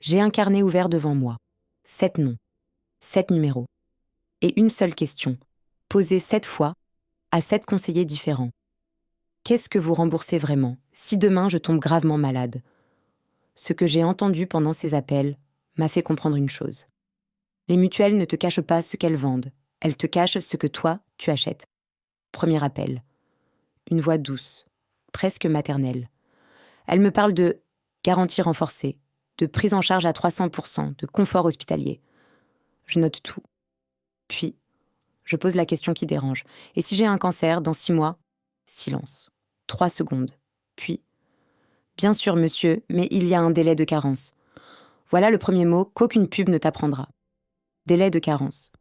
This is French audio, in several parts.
J'ai un carnet ouvert devant moi. 7 noms, 7 numéros. Et une seule question, posée 7 fois, à 7 conseillers différents. Qu'est-ce que vous remboursez vraiment, si demain je tombe gravement malade ? Ce que j'ai entendu pendant ces appels m'a fait comprendre une chose. Les mutuelles ne te cachent pas ce qu'elles vendent, elles te cachent ce que toi, tu achètes. Premier appel. Une voix douce, presque maternelle. Elle me parle de garantie renforcée, de prise en charge à 300%, de confort hospitalier. Je note tout. Puis, je pose la question qui dérange. Et si j'ai un cancer dans 6 mois ? Silence. 3 secondes. Puis, bien sûr, monsieur, mais il y a un délai de carence. Voilà le premier mot qu'aucune pub ne t'apprendra. Délai de carence.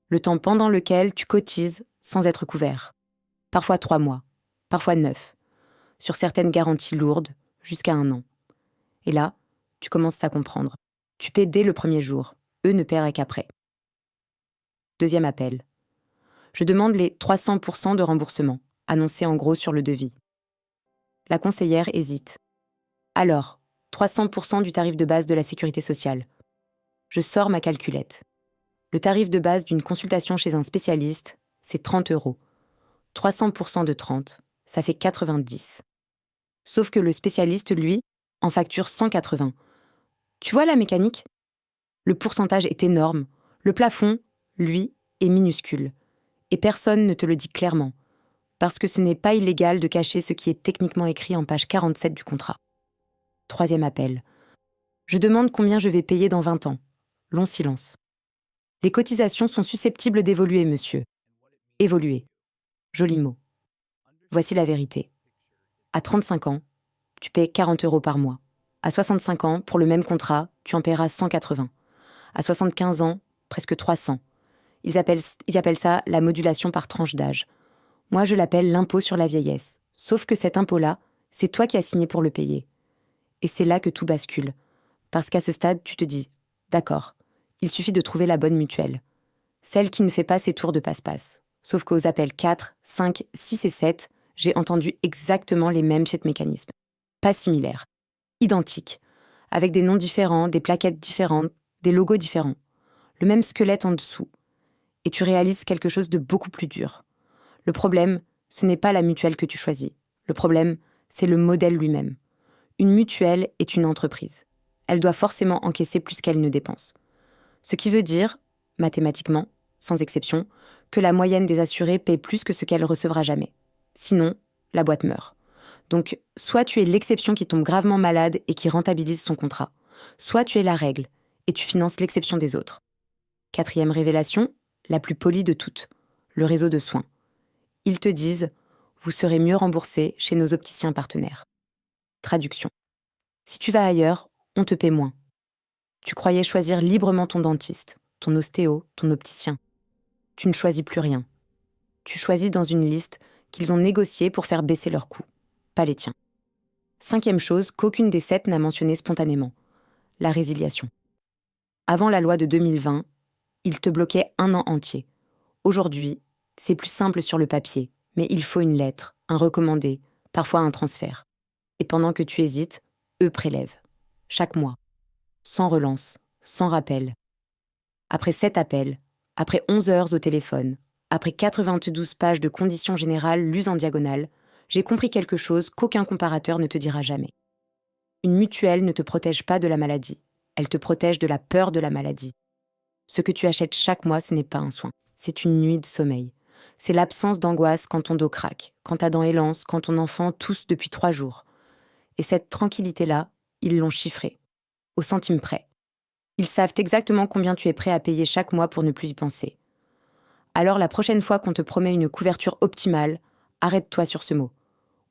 Le temps pendant lequel tu cotises sans être couvert. Parfois 3 mois, parfois 9. Sur certaines garanties lourdes, jusqu'à 1 an. Et là, tu commences à comprendre. Tu paies dès le premier jour. Eux ne paieraient qu'après. Deuxième appel. Je demande les 300% de remboursement, annoncés en gros sur le devis. La conseillère hésite. Alors, 300% du tarif de base de la sécurité sociale. Je sors ma calculette. Le tarif de base d'une consultation chez un spécialiste, c'est 30 €. 300% de 30, ça fait 90. Sauf que le spécialiste, lui, en facture 180. Tu vois la mécanique ? Le pourcentage est énorme. Le plafond, lui, est minuscule. Et personne ne te le dit clairement. Parce que ce n'est pas illégal de cacher ce qui est techniquement écrit en page 47 du contrat. Troisième appel. Je demande combien je vais payer dans 20 ans. Long silence. Les cotisations sont susceptibles d'évoluer, monsieur. Évoluer. Joli mot. Voici la vérité. À 35 ans, tu paies 40 € par mois. À 65 ans, pour le même contrat, tu en paieras 180. À 75 ans, presque 300. Ils appellent ça la modulation par tranche d'âge. Moi, je l'appelle l'impôt sur la vieillesse. Sauf que cet impôt-là, c'est toi qui as signé pour le payer. Et c'est là que tout bascule. Parce qu'à ce stade, tu te dis, d'accord, il suffit de trouver la bonne mutuelle. Celle qui ne fait pas ses tours de passe-passe. Sauf qu'aux appels 4, 5, 6 et 7, j'ai entendu exactement les mêmes chez mécanismes. Pas similaires. Identiques. Avec des noms différents, des plaquettes différentes, des logos différents. Le même squelette en dessous. Et tu réalises quelque chose de beaucoup plus dur. Le problème, ce n'est pas la mutuelle que tu choisis. Le problème, c'est le modèle lui-même. Une mutuelle est une entreprise. Elle doit forcément encaisser plus qu'elle ne dépense. Ce qui veut dire, mathématiquement, sans exception, que la moyenne des assurés paie plus que ce qu'elle recevra jamais. Sinon, la boîte meurt. Donc, soit tu es l'exception qui tombe gravement malade et qui rentabilise son contrat, soit tu es la règle et tu finances l'exception des autres. Quatrième révélation, la plus polie de toutes, le réseau de soins. Ils te disent « Vous serez mieux remboursé chez nos opticiens partenaires ». Traduction. Si tu vas ailleurs, on te paie moins. Tu croyais choisir librement ton dentiste, ton ostéo, ton opticien. Tu ne choisis plus rien. Tu choisis dans une liste qu'ils ont négociée pour faire baisser leurs coûts, pas les tiens. Cinquième chose qu'aucune des 7 n'a mentionné spontanément, la résiliation. Avant la loi de 2020, ils te bloquaient 1 an entier. Aujourd'hui, c'est plus simple sur le papier, mais il faut une lettre, un recommandé, parfois un transfert. Et pendant que tu hésites, eux prélèvent. Chaque mois. Sans relance, sans rappel. Après 7 appels, après 11 heures au téléphone, après 92 pages de conditions générales lues en diagonale, j'ai compris quelque chose qu'aucun comparateur ne te dira jamais. Une mutuelle ne te protège pas de la maladie. Elle te protège de la peur de la maladie. Ce que tu achètes chaque mois, ce n'est pas un soin. C'est une nuit de sommeil. C'est l'absence d'angoisse quand ton dos craque, quand ta dent élance, quand ton enfant tousse depuis 3 jours. Et cette tranquillité-là, ils l'ont chiffrée, au centime près. Ils savent exactement combien tu es prêt à payer chaque mois pour ne plus y penser. Alors la prochaine fois qu'on te promet une couverture optimale, arrête-toi sur ce mot.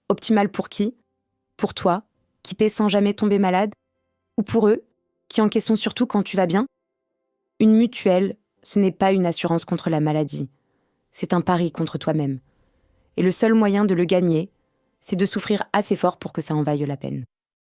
Optimale pour qui ? Pour toi, qui paie sans jamais tomber malade ? Ou pour eux, qui encaissent surtout quand tu vas bien ? Une mutuelle, ce n'est pas une assurance contre la maladie. C'est un pari contre toi-même. Et le seul moyen de le gagner, c'est de souffrir assez fort pour que ça en vaille la peine.